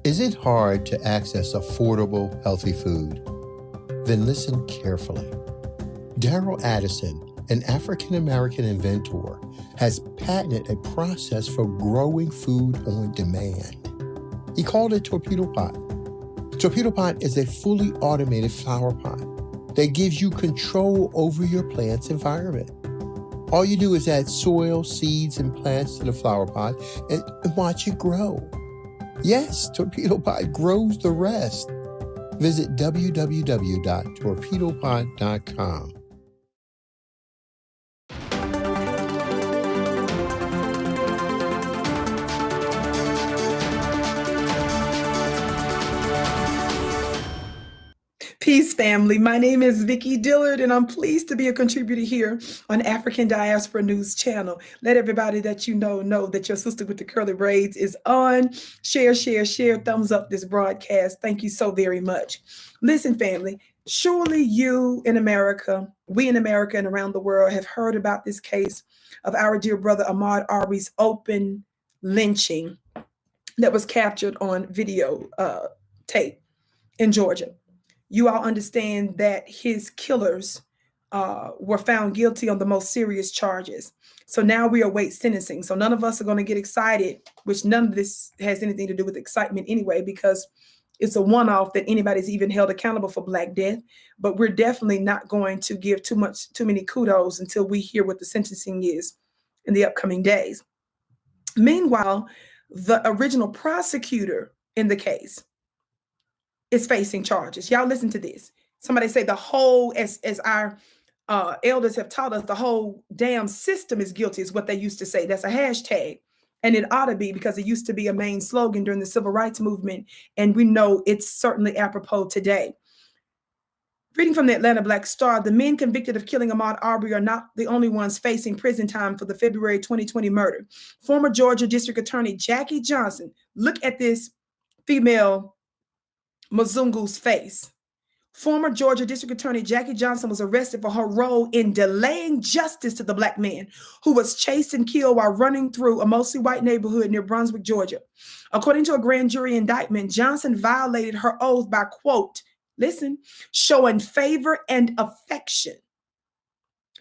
Is it hard to access affordable, healthy food? Then listen carefully. Darrell Addison, an African-American inventor, has patented a process for growing food on demand. He called it Torpedo Pot. Torpedo Pot is a fully automated flower pot that gives you control over your plant's environment. All you do is add soil, seeds, and plants to the flower pot and watch it grow. Yes, Torpedo Pot grows the rest. Visit www.torpedopot.com. Peace, family. My name is Vicki Dillard, and I'm pleased to be a contributor here on African Diaspora News Channel. Let everybody that you know that your sister with the curly braids is on. Share, thumbs up this broadcast. Thank you so very much. Listen, family, surely you in America, we in America and around the world have heard about this case of our dear brother Ahmaud Arbery's open lynching that was captured on video tape in Georgia. You all understand that his killers were found guilty on the most serious charges. So now we await sentencing. So none of us are going to get excited, which none of this has anything to do with excitement anyway, because it's a one-off that anybody's even held accountable for Black death. But we're definitely not going to give too many kudos until we hear what the sentencing is in the upcoming days. Meanwhile, the original prosecutor in the case is facing charges. Y'all listen to this. Somebody say the whole, as our elders have taught us, the whole damn system is guilty is what they used to say. That's a hashtag. And it ought to be, because it used to be a main slogan during the civil rights movement. And we know it's certainly apropos today. Reading from the Atlanta Black Star, the men convicted of killing Ahmaud Arbery are not the only ones facing prison time for the February 2020 murder. Former Georgia District Attorney Jackie Johnson, look at this female Mzungu's face. Former Georgia District Attorney Jackie Johnson was arrested for her role in delaying justice to the Black man who was chased and killed while running through a mostly white neighborhood near Brunswick, Georgia. According to a grand jury indictment, Johnson violated her oath by, quote, listen, showing favor and affection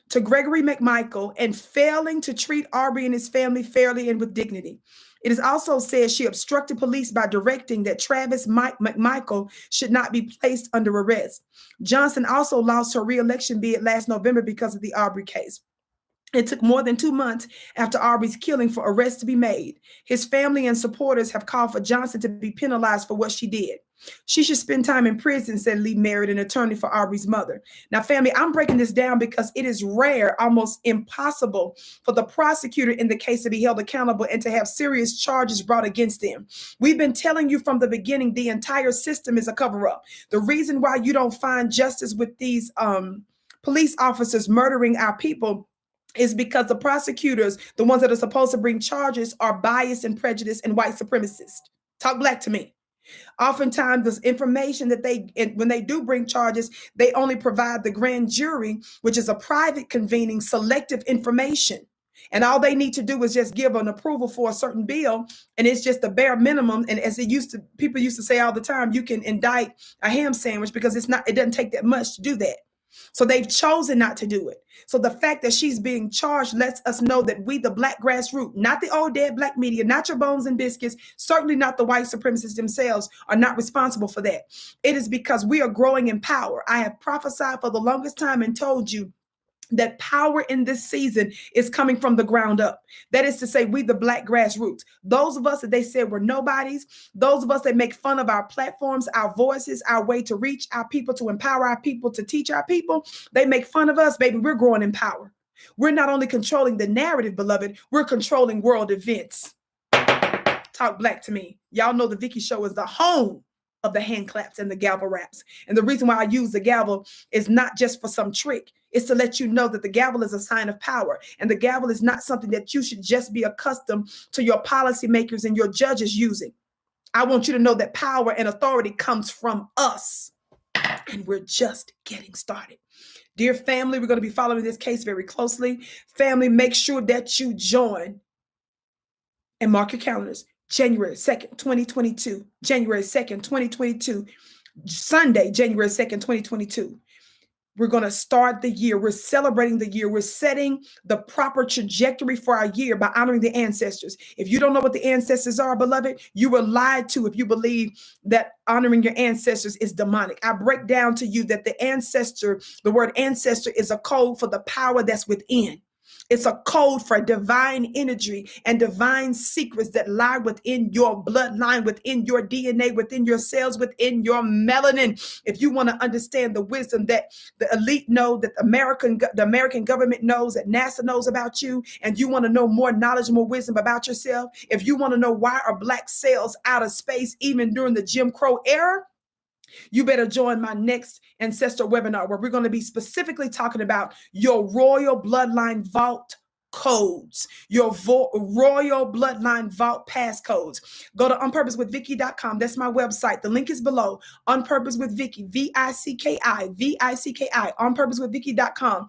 to Gregory McMichael and failing to treat Arbery and his family fairly and with dignity. It is also said she obstructed police by directing that Travis McMichael should not be placed under arrest. Johnson also lost her re-election bid last November because of the Arbery case. It took more than 2 months after Arbery's killing for arrests to be made. His family and supporters have called for Johnson to be penalized for what she did. She should spend time in prison, said Lee Merritt, an attorney for Arbery's mother. Now, family, I'm breaking this down because it is rare, almost impossible, for the prosecutor in the case to be held accountable and to have serious charges brought against them. We've been telling you from the beginning, the entire system is a cover-up. The reason why you don't find justice with these police officers murdering our people is because the prosecutors, the ones that are supposed to bring charges, are biased and prejudiced and white supremacist. Talk Black to me. Oftentimes, this information that when they do bring charges, they only provide the grand jury, which is a private convening, selective information. And all they need to do is just give an approval for a certain bill. And it's just the bare minimum. And as people used to say all the time, you can indict a ham sandwich because it doesn't take that much to do that. So they've chosen not to do it. So the fact that she's being charged lets us know that we, the Black grassroots, not the old dead Black media, not your bones and biscuits, certainly not the white supremacists themselves, are not responsible for that. It is because we are growing in power. I have prophesied for the longest time and told you that power in this season is coming from the ground up. That is to say, we, the Black grassroots, those of us that they said were nobodies, those of us that make fun of our platforms, our voices, our way to reach our people, to empower our people, to teach our people, they make fun of us, baby. We're growing in power. We're not only controlling the narrative, beloved, we're controlling world events. Talk Black to me. Y'all know the Vicki Show is the home of the hand claps and the gavel raps. And the reason why I use the gavel is not just for some trick. It's to let you know that the gavel is a sign of power. And the gavel is not something that you should just be accustomed to your policymakers and your judges using. I want you to know that power and authority comes from us. And we're just getting started. Dear family, we're going to be following this case very closely. Family, make sure that you join and mark your calendars. January 2nd, 2022. January 2nd, 2022. Sunday, January 2nd, 2022. We're going to start the year. We're celebrating the year. We're setting the proper trajectory for our year by honoring the ancestors. If you don't know what the ancestors are, beloved, you were lied to if you believe that honoring your ancestors is demonic. I break down to you that the word ancestor is a code for the power that's within. It's a code for divine energy and divine secrets that lie within your bloodline, within your DNA, within your cells, within your melanin. If you want to understand the wisdom that the elite know, that the American government knows, that NASA knows about you, and you want to know more knowledge, more wisdom about yourself, if you want to know why are black cells out of space even during the Jim Crow era, you better join my next Ancestor webinar where we're going to be specifically talking about your royal bloodline vault codes, your royal bloodline vault passcodes. Go to onpurposewithvicky.com. That's my website. The link is below. On Purpose with Vicki, Vicki, onpurposewithvicky.com.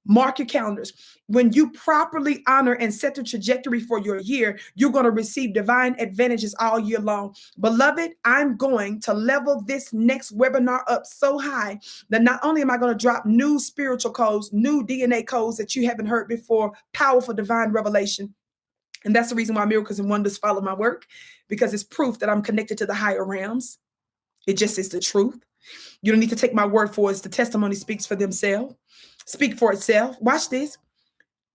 Mark your calendars. When you properly honor and set the trajectory for your year, you're going to receive divine advantages all year long. Beloved, I'm going to level this next webinar up so high that not only am I going to drop new spiritual codes, new DNA codes that you haven't heard before, powerful divine revelation. And that's the reason why miracles and wonders follow my work, because it's proof that I'm connected to the higher realms. It just is the truth. You don't need to take my word for it. The testimony speaks for themselves. Speak for itself. Watch this.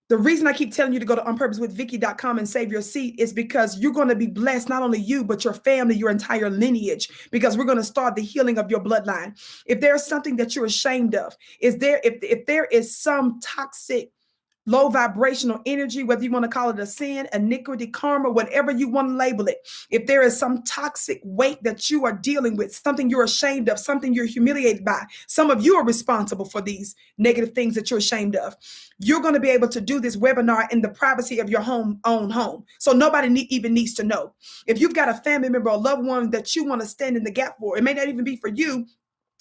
The reason I keep telling you to go to onpurposewithvicky.com and save your seat is because you're going to be blessed, not only you, but your family, your entire lineage, because we're going to start the healing of your bloodline. If there's something that you're ashamed of, if there is some toxic, low vibrational energy, whether you want to call it a sin, iniquity, karma, whatever you want to label it. If there is some toxic weight that you are dealing with, something you're ashamed of, something you're humiliated by, some of you are responsible for these negative things that you're ashamed of. You're going to be able to do this webinar in the privacy of your own home. So nobody even needs to know. If you've got a family member or loved one that you want to stand in the gap for, it may not even be for you,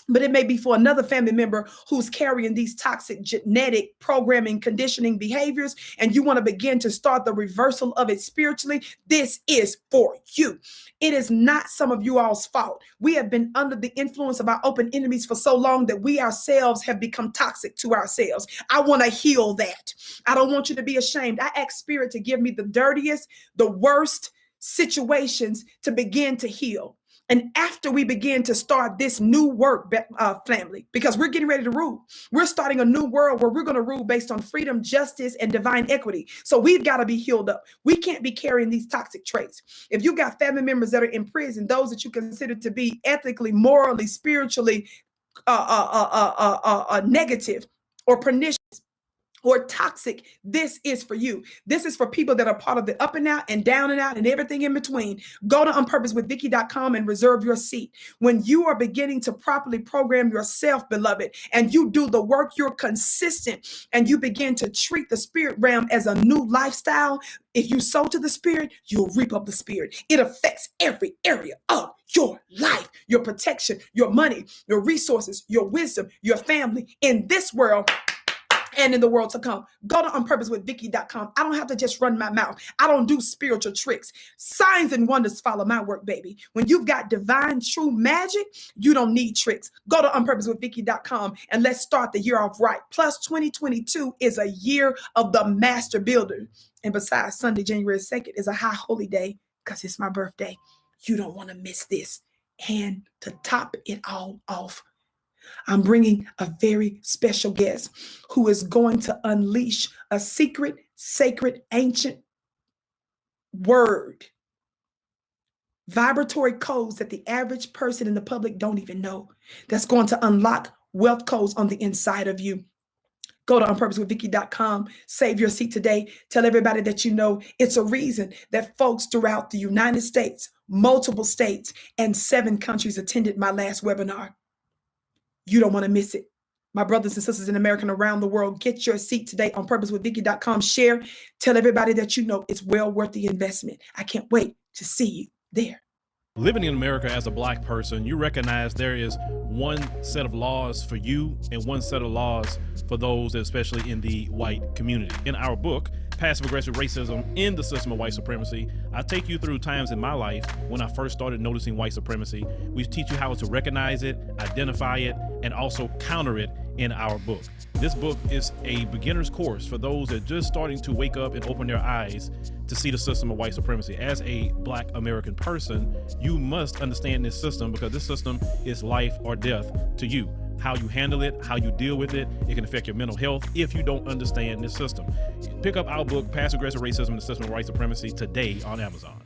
but it may be for another family member who's carrying these toxic genetic programming, conditioning behaviors, and you want to begin to start the reversal of it spiritually. This is for you. It is not some of you all's fault. We have been under the influence of our open enemies for so long that we ourselves have become toxic to ourselves. I want to heal that. I don't want you to be ashamed. I ask Spirit to give me the dirtiest, the worst situations to begin to heal. And after we begin to start this new work, family, because we're getting ready to rule, we're starting a new world where we're going to rule based on freedom, justice, and divine equity. So we've got to be healed up. We can't be carrying these toxic traits. If you've got family members that are in prison, those that you consider to be ethically, morally, spiritually negative or pernicious or toxic, this is for you. This is for people that are part of the up and out and down and out and everything in between. Go to onpurposewithvicky.com and reserve your seat. When you are beginning to properly program yourself, beloved, and you do the work, you're consistent, and you begin to treat the spirit realm as a new lifestyle. If you sow to the spirit, you'll reap of the spirit. It affects every area of your life, your protection, your money, your resources, your wisdom, your family in this world and in the world to come. Go to onpurposewithvicky.com. I don't have to just run my mouth. I don't do spiritual tricks. Signs and wonders follow my work, baby. When you've got divine, true magic, you don't need tricks. Go to onpurposewithvicky.com and let's start the year off right. Plus, 2022 is a year of the master builder. And besides, Sunday, January 2nd is a high holy day because it's my birthday. You don't want to miss this. And to top it all off, I'm bringing a very special guest who is going to unleash a secret, sacred, ancient word, vibratory codes that the average person in the public don't even know, that's going to unlock wealth codes on the inside of you. Go to onpurposewithvicky.com, save your seat today. Tell everybody that you know it's a reason that folks throughout the United States, multiple states, and 7 countries attended my last webinar. You don't want to miss it. My brothers and sisters in America and around the world, get your seat today on purposewithvicky.com. Share. Tell everybody that you know it's well worth the investment. I can't wait to see you there. Living in America as a Black person, you recognize there is one set of laws for you and one set of laws for those, especially in the white community. In our book, Passive Aggressive Racism in the System of White Supremacy. I take you through times in my life when I first started noticing white supremacy. We teach you how to recognize it, identify it, and also counter it in our book. This book is a beginner's course for those that are just starting to wake up and open their eyes to see the system of white supremacy. As a Black American person, you must understand this system, because this system is life or death to you. How you handle it, how you deal with it, it can affect your mental health if you don't understand this system. Pick up our book, Passive Aggressive Racism, the System of White Supremacy, today on Amazon.